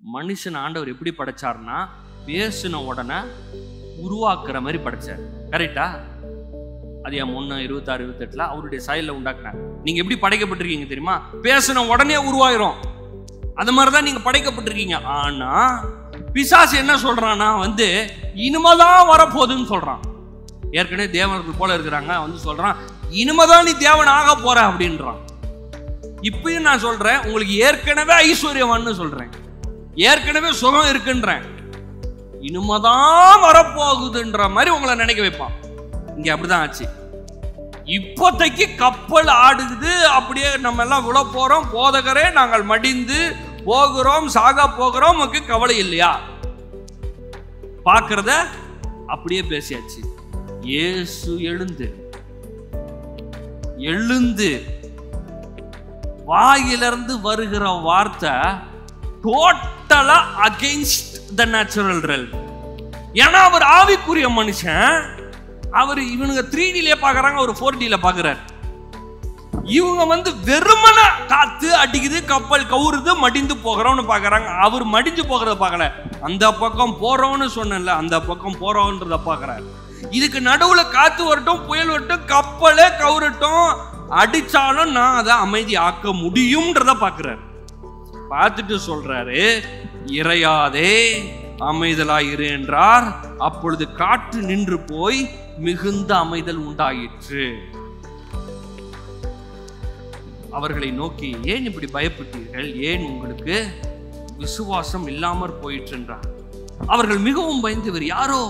மனுஷன் ஆண்டவர் எப்படி படைச்சார்னா பேசின உடனே உருவாக்குற மாதிரி படைச்சார். கரெக்டா? அது 1:26-28 அவருடைய சாயல்ல உண்டாக்குனார். நீங்க எப்படி படைக்கப்பட்டிருக்கீங்க தெரியுமா? பேசின உடனே உருவாயிரும். அது மாதிரிதான் நீங்க படைக்கப்பட்டிருக்கீங்க. ஆனா பிசாசு என்ன சொல்றான்னா இனிமேதான் வரப்போகுதுன்னு சொல்றான். ஏற்கனவே தேவர்கள் போல இருக்கிறாங்க சொல்றான் இனிமேதான் நீ தேவன் ஆக போற அப்படின்றான். இப்பயும் நான் சொல்றேன், உங்களுக்கு ஏற்கனவே ஐஸ்வர்யவான்னு சொல்றேன், ஏற்கனவே சுகம் இருக்குன்றேன், இனிமேதான் வரப்போகுதுன்ற மாதிரி உங்களை நினைக்க வைப்பான். இங்க அப்படிதான் ஆச்சு. இப்போதைக்கு கப்பல் ஆடுது, அப்படியே நம்ம எல்லாம் விழ போறோம், போதகரே நாங்கள் மடிந்து போகிறோம், சாக போகிறோம், உனக்கு கவலை இல்லையா? பார்க்கிறத அப்படியே பேசியாச்சு. இயேசு எழுந்து வாயிலிருந்து வருகிற வார்த்தை டோட்டலா அகைன்ஸ்ட் த நேச்சுரல் ரெல்ம். ஏன்னா அவர் ஆவிக்குரிய மனுஷன். அவர் இவனுங்க 3Dல பாக்குறாங்க, அவர் 4Dல பாக்குறாரு. இவங்க வெறுமன காத்து அடிக்குது, கப்பல் கவுறுது, மடிந்து போகிறோம்னு பாக்குறாங்க. அவர் மடிஞ்சு போகிறத பார்க்கல, அந்த பக்கம் போறோம்னு சொன்னல, அந்த பக்கம் போறோம்ன்றத பாக்குறாரு. இதுக்கு நடுவுல காத்து வரட்டும், புயல் வரட்டும், கப்பலே கவுரட்டும், அடிச்சாலும் நான் அதை அமைதி ஆக்க முடியும்ன்றத பாக்குறாரு. பார்த்துட்டு சொல்றாரு, இறையாதே அமைதலாயிரு என்றார். அப்பொழுது காற்று நின்று போய் மிகுந்த அமைதல் உண்டாயிற்று. அவர்களை நோக்கி, ஏன் இப்படி பயப்பட்டீர்கள்? ஏன் உங்களுக்கு விசுவாசம் இல்லாமற் போயிற்று என்றார். அவர்கள் மிகவும் பயந்து, இவர் யாரோ,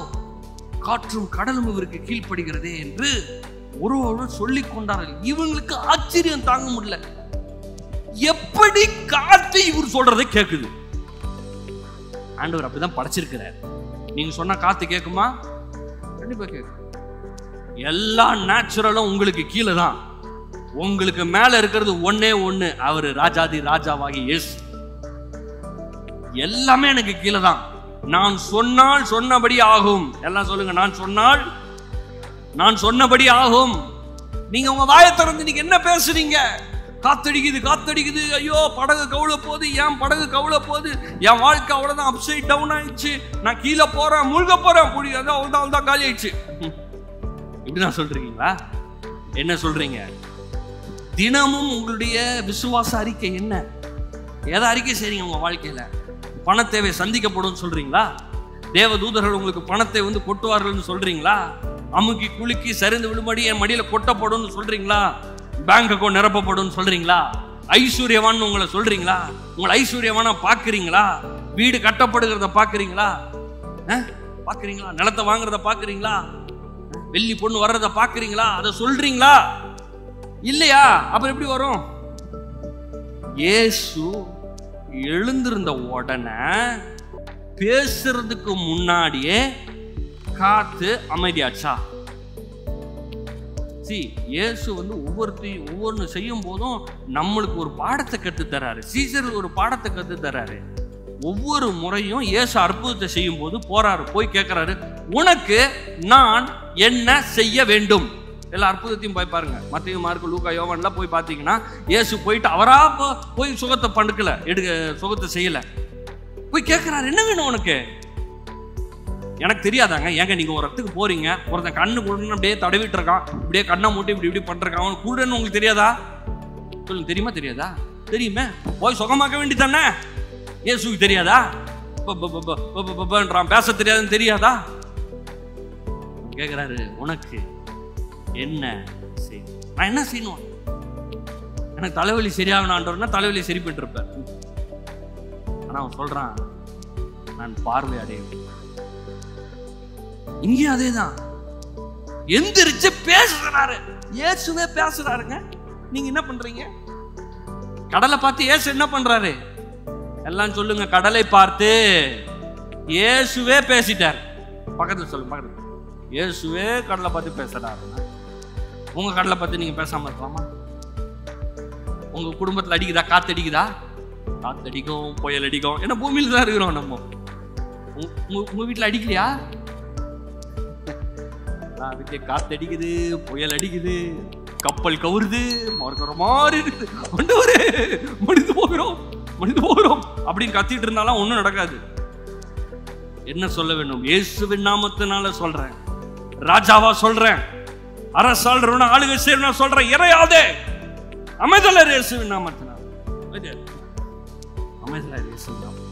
காற்றும் கடலும் இவருக்கு கீழ்ப்படுகிறதே என்று ஒருவரோடு சொல்லிக் கொண்டார்கள். இவங்களுக்கு ஆச்சரியம் தாங்க முடியல. எப்படி காத்து இவர் சொல்றதை கேக்குது? ஆண்டவர் அப்படிதான் படைச்சிருக்கிறார். நீங்க சொன்னா காத்து கேக்குமா? கண்டிப்பா கேட்கும். எல்லா நேச்சுரலும் உங்களுக்கு கீழே தான். உங்களுக்கு மேல இருக்கிறது ஒன்னே ஒண்ணு, அவரு ராஜாதி ராஜாவாகி இயேசு. எல்லாமே எனக்கு கீழே தான். நான் சொன்னால் சொன்னபடி ஆகும். எல்லாம் சொல்லுங்க, நான் சொன்னபடி ஆகும். நீங்க உங்க வாயை திறந்து நீங்க என்ன பேசுறீங்க? காத்தடிக்குது, ஐயோ படகு கவுள போகுது, என் படகு கவுள போகுது, என் வாழ்க்கை அவ்வளவுதான் அப்சைட் டவுன் ஆயிடுச்சு, நான் கீழே போறேன், முழுக போறேன், புரியாது, அவ்வளவுதான் காலி ஆயிடுச்சு. இப்படிதான் சொல்றீங்களா? என்ன சொல்றீங்க? தினமும் உங்களுடைய விசுவாச அறிக்கை என்ன? எதை அறிக்கை செய்றீங்க உங்க வாழ்க்கையில? பண தேவை சந்திக்கப்படும் சொல்றீங்களா? தேவ தூதர்கள் உங்களுக்கு பணத்தை கொட்டுவார்கள் சொல்றீங்களா? அமுக்கி குலுக்கி சரிந்து விடும்படி என் மடியில கொட்டப்படும் சொல்றீங்களா? பேங்க் அக்கௌண்ட் நிரப்பப்படும் சொல்றீங்களா? ஐஸ்வர்யவான் உங்களை சொல்றீங்களா? உங்களை ஐஸ்வர்யவானா பாக்குறீங்களா? வீடு கட்டப்படுகிறத பாக்குறீங்களா? பாக்குறீங்களா? நிலத்தை வாங்குறத பாக்குறீங்களா? வெள்ளி பொண்ணு வர்றத பாக்குறீங்களா? அதை சொல்றீங்களா? இல்லையா? அப்புறம் எப்படி வரும்? இயேசு எழுந்திருந்த உடனே பேசுறதுக்கு முன்னாடியே காத்து அமைதியாச்சா? இயேசு ஒவ்வொரு செய்யும் போதும் நம்மளுக்கு ஒரு பாடத்தை கத்து தராரு. சீசருக்கு ஒரு பாடத்தை கத்து தராரு. ஒவ்வொரு முறையும் இயேசு அற்புதத்தை செய்யும் போது போறாரு, போய் கேட்கிறாரு, உனக்கு நான் என்ன செய்ய வேண்டும்? எல்லா அற்புதத்தையும் போய் பாருங்க. மத்தேயு, மார்க்கு, லூக்கா, யோவான்லாம் போய் பார்த்தீங்கன்னா இயேசு போயிட்டு அவரா போய் சுகத்தை படுக்கல, சுகத்தை செய்யல, போய் கேட்கிறாரு, என்ன வேணும் உனக்கு? எனக்கு தெரியாதாங்க? ஏங்க நீங்க ஒரு இடத்துக்கு போறீங்க, ஒருத்தன் கண்ணு குருன்னு அப்படியே தடவிட்டு இருக்கான், இப்படியே கண்ணை மூட்டி இப்படி பண்றான், அவனுக்கு குருன்னு உங்களுக்கு தெரியாதா? சொல்லுங்க, தெரியுமா? தெரியாதா? தெரியுமே, போய் சுகமாக்க வேண்டியதானே. இயேசுக்கு தெரியாதா? பேச தெரியாதுன்னு தெரியாதா? கேட்கிறாரு, உனக்கு என்ன செய்யணும்? நான் என்ன செய்யணும்? எனக்கு தலைவலி சரியாகணும்னா தலைவலி சரி பண்ணிட்டு இருப்பேன். ஆனா அவன் சொல்றான், நான் பார்வை அடைவேன். இங்கேயும் அதேதான். எந்திரிச்சு பேசுறாரு, இயேசுவே பேசுறாருங்க. நீங்க என்ன பண்றீங்க? கடலை பார்த்து இயேசு என்ன பண்றாரு? எல்லாம் சொல்லுங்க, கடலை பார்த்து இயேசுவே பேசிட்டார். பக்கத்துல சொல்லுங்க, பக்கத்துல. இயேசுவே கடலை பார்த்து பேசுறாரு. உங்க கடலை பார்த்து நீங்க பேசாம இருக்கலாமா? உங்க குடும்பத்துல அடிக்குதா? காத்தடிக்குதா? காத்தடிக்கும், புயல் அடிக்கும். ஏன்னா பூமியில தான் இருக்கிறோம் நம்ம. உங்க வீட்டுல அடிக்கலையா? வீட்டுல காத்தடிக்குது, புயல் அடிக்குது, கப்பல் கவுறுது, மறுக்கிற மாதிரி இருக்குது, முடிந்து போகிறோம். முடிந்து போகிறோம் அப்படின்னு கத்திட்டு இருந்தாலும் ஒன்றும் நடக்காது. என்ன சொல்ல வேண்டும்? இயேசுவின் நாமத்தினால சொல்றேன், ராஜாவா சொல்றேன், அரசாளர் ஆளுகை செய்யணும் சொல்றேன், இறையாதே, அமைதலர் இயேசுவின் நாமத்தினால அமைதலர் இயேசுவின் நாமம்.